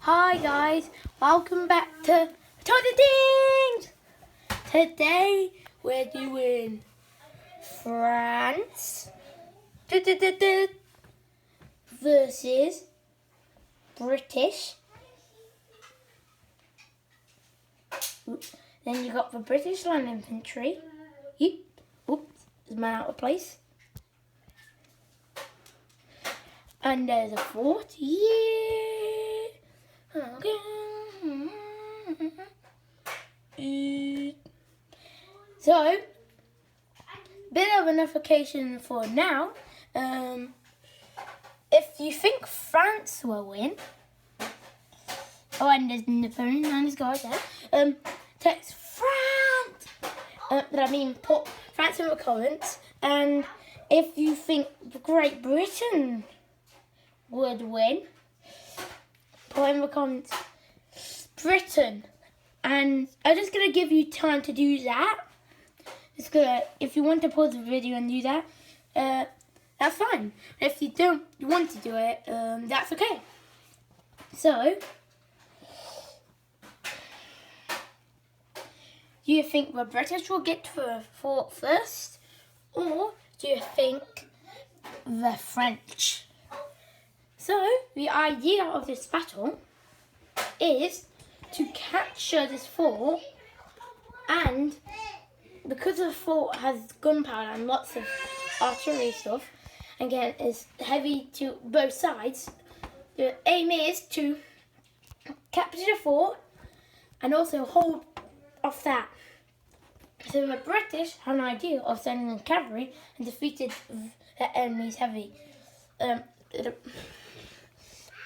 Hi guys, welcome back to the Things. Today we're doing France versus British. Then you got the British Land Infantry. Oops, is man out of place. And there's a fort. Yeah. Okay. So, bit of a notification for now. If you think France will win, and there's Napoleon and his guys there, text France. Put France in the comments. And if you think Great Britain would win, put in the comments Britain. And I'm just gonna give you time to do that. If you want to pause the video and do that, that's fine. If you don't want to do it, that's okay. So, do you think the British will get to the fort first, or do you think the French? So, the idea of this battle is to capture this fort, and because the fort has gunpowder and lots of artillery stuff, and again it's heavy to both sides, the aim is to capture the fort and also hold off that. So the British had an idea of sending in cavalry and defeated the enemy's heavy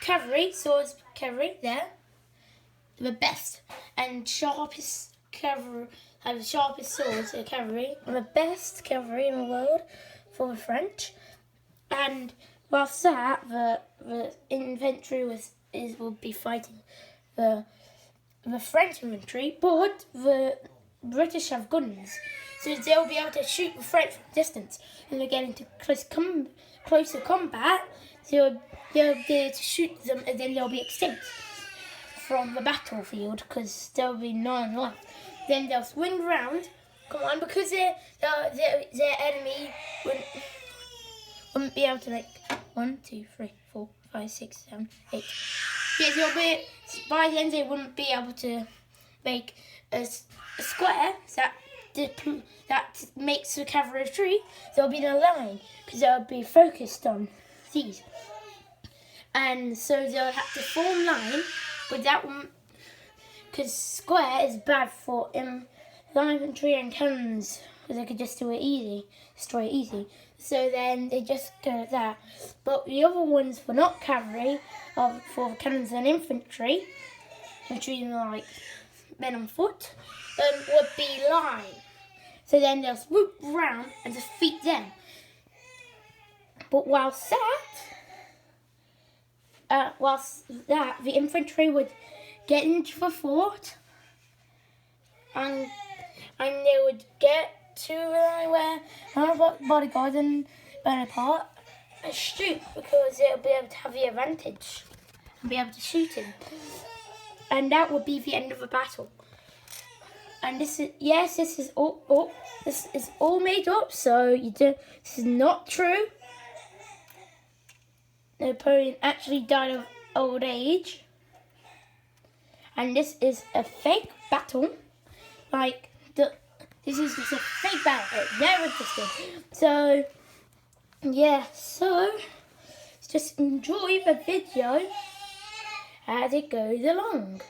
cavalry, swords cavalry there, the best and sharpest cavalry, have the sharpest swords, the cavalry, and the best cavalry in the world for the French. And whilst that, the infantry will be fighting the French infantry, but the British have guns, so they'll be able to shoot the French from distance. When they get into closer combat, they'll be able to shoot them, and then they'll be extinct from the battlefield because there'll be none left. Then they'll swing round. Come on, because their enemy wouldn't be able to make 1, 2, 3, 4, 5, 6, 7, 8. Yeah, they'll be, by then they wouldn't be able to make a square that makes the cavalry retreat. They'll be in a line because they'll be focused on these, and so they'll have to form line. But that one, because square is bad for line infantry and cannons, because they could just do it easy, destroy it easy. So then they just go like that. But the other ones for not cavalry, for cannons and infantry, which are like men on foot, would be line. So then they'll swoop round and defeat them. But whilst that, the infantry would get into the fort, and they would get to where bodyguards and Bonaparte and shoot, because they'll be able to have the advantage and be able to shoot him, and that would be the end of the battle. And this is all made up. So this is not true. Napoleon actually died of old age, and this is a fake battle. This is just a fake battle. It never existed. So yeah, so just enjoy the video as it goes along.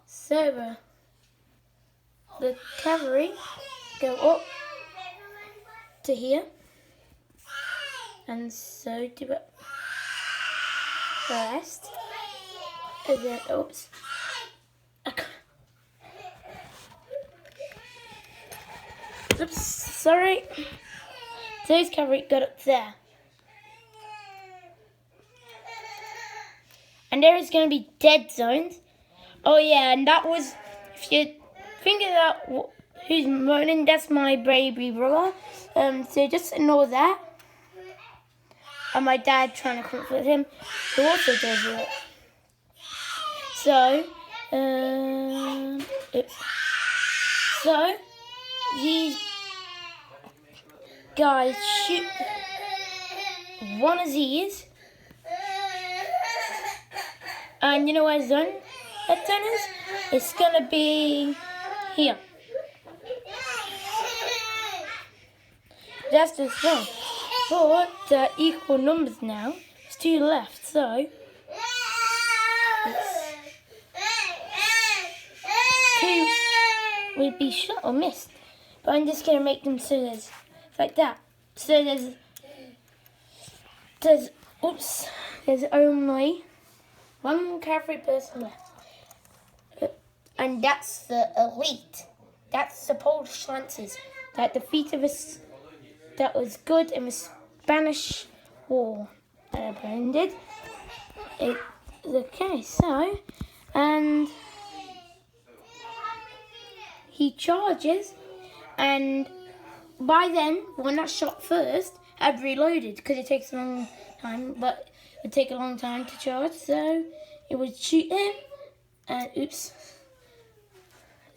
So the cavalry go up to here, and so do the rest. And then, oops. Oops, sorry. So his cavalry got up there. And there is going to be dead zones. Oh yeah, and that was, if you think about who's moaning, that's my baby brother. So just ignore that. And my dad trying to comfort him, who also does it. So, oops. So, these guys shoot one of these. And you know where that zone is? It's gonna be here. That's the zone. But they're equal numbers now. It's 2 left, so 2 will be shot or missed. But I'm just gonna make them so there's like that. So there's only one cavalry person left. And that's the elite. That's the Polish Lancers that defeated us. That was good in the Spanish War. Ended. Okay, so, and he charges, and by then, when that shot first, had reloaded because it takes a long time, but it would take a long time to charge, so it would shoot him, and oops.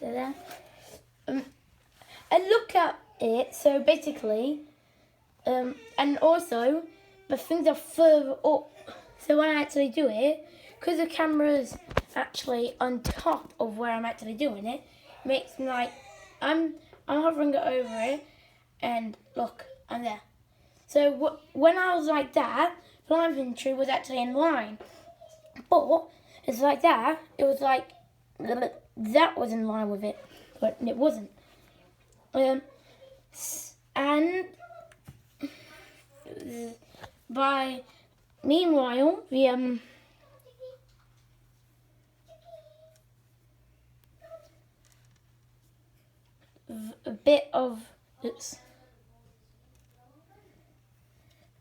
There. And look at it, so basically, and also, the things are further up, so when I actually do it, because the camera's actually on top of where I'm actually doing it, makes me like, I'm hovering it over it, and look, I'm there. So when I was like that, the line infantry was actually in line, but it's like that, it was like, that was in line with it, but it wasn't. And meanwhile, the a bit of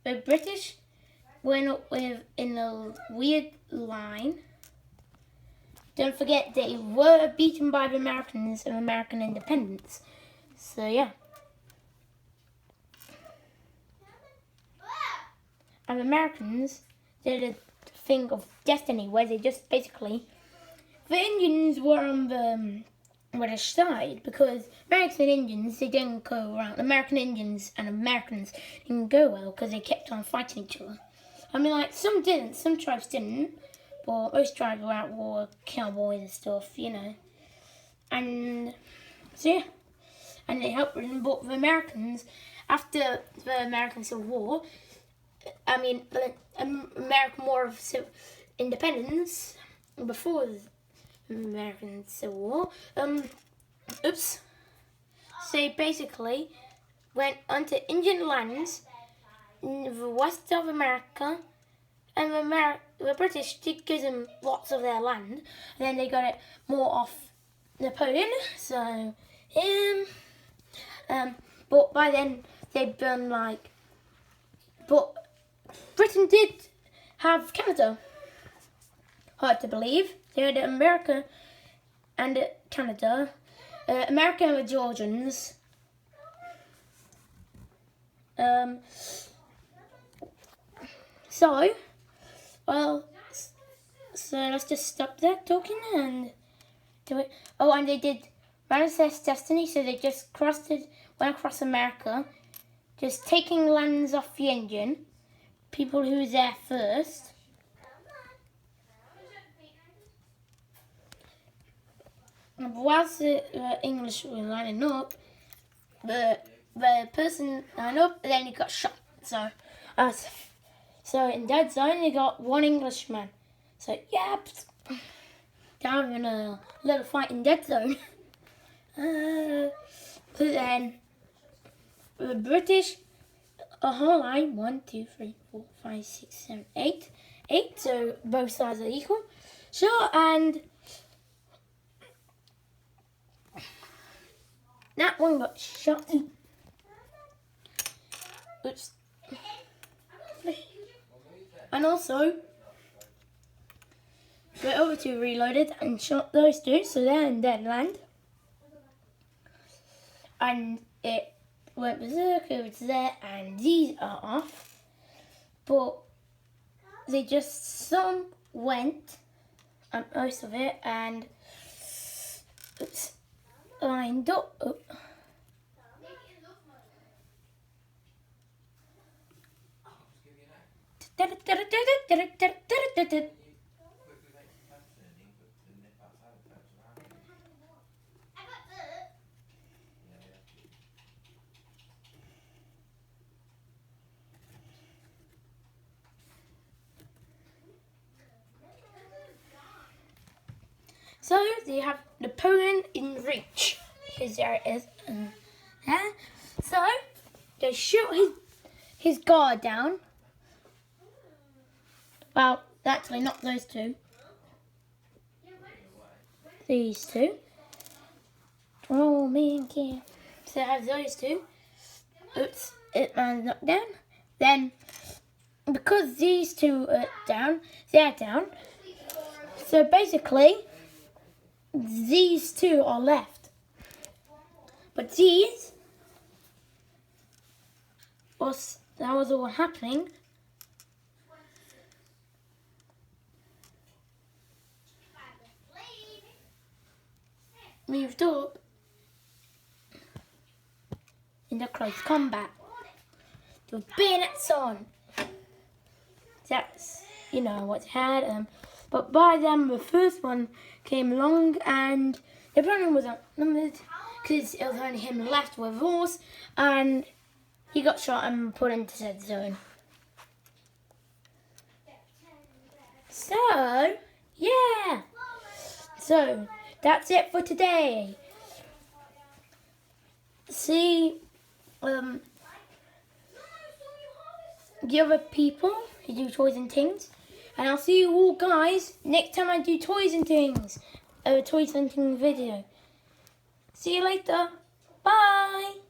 the British went up in a weird line. Don't forget they were beaten by the Americans and American independence. So yeah. And the Americans did a thing of destiny where they just basically, the Indians were on the British side because American Indians, they didn't go around. American Indians and Americans didn't go well because they kept on fighting each other. I mean, like, some didn't, some tribes didn't, but most tribes were at war, cowboys and stuff, you know. And so yeah, and they helped them. But the Americans, after the American Civil War, I mean, American War of Independence, before the American Civil War, so basically went onto Indian lands in the west of America, and the British did give them lots of their land, and then they got it more off Napoleon, so, but by then they'd been like, but Britain did have Canada. Hard to believe. They had America and Canada. America and the Georgians. So let's just stop there talking and do it. Oh, and they did Manifest Destiny, so they just went across America, just taking lands off the Indian. People who were there first. And whilst the English were lining up, the person lined up, and then he got shot. So in dead zone, they got one Englishman. So yeah, they're having a little fight in dead zone. But then the British. A whole line, 1, 2, 3, 4, 5, 6, 7, 8. 8, so both sides are equal. Sure, and that one got shot. Oops. And also, the other two reloaded and shot those two, so they're in dead land. And it went berserk over to there, and these are off. But they just, some went, and most of it, and oops, lined up. Oh. So they have Napoleon in reach. Because there it is. So they shoot his guard down. Well, actually not those two. These two. Oh man, yeah. So I have those two. Oops, it man's knocked down. Then, because these two are down, they're down. So basically, these two are left. But these, that was all happening. Moved up in the close combat. The bayonets on. That's, you know, what's had. But by then, the first one came along, and the problem was outnumbered because it was only him left with a horse, and he got shot and put into said zone. So, yeah. So, that's it for today. See, the other people who do toys and things. And I'll see you all guys next time I do toys and things. A toys and things video. See you later. Bye.